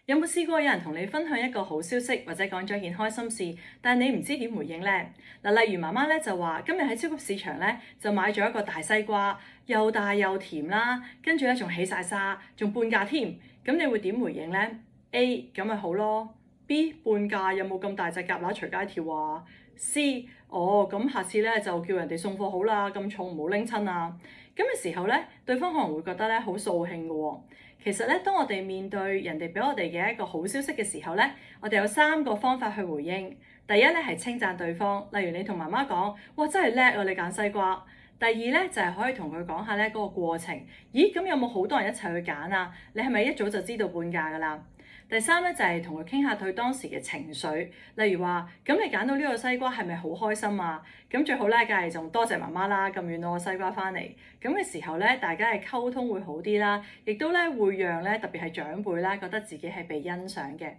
有冇試過有人同你分享一個好消息，或者講咗一件開心事，但係你唔知點回應呢？嗱，例如媽媽咧就話今日喺超級市場咧就買咗一個大西瓜，又大又甜啦，跟住咧仲起晒沙，仲半價添。咁你會點回應呢？ A 咁咪好咯。B 半價有冇咁大隻蛤乸隨街跳啊？C 哦，咁下次咧就叫人哋送貨好啦，咁重唔好拎親啊。咁嘅時候咧，對方可能會覺得咧好掃興嘅喎。其實咧，當我哋面對人哋俾我哋嘅一個好消息嘅時候咧，我哋有3個方法去回應。第一咧係稱讚對方，例如你同媽媽講：哇，真係叻啊！你揀西瓜。第二咧就係可以同佢講下咧嗰個過程。咦，咁有冇好多人一齊去揀啊？你係咪一早就知道半價㗎啦？第三咧就係同佢傾下佢當時嘅情緒，例如話：咁你揀到呢個西瓜係咪好開心啊？咁最好咧，梗係仲多謝媽媽啦，咁遠攞個西瓜翻嚟。咁嘅時候咧，大家嘅溝通會好啲啦，亦都咧會讓咧特別係長輩啦覺得自己係被欣賞嘅。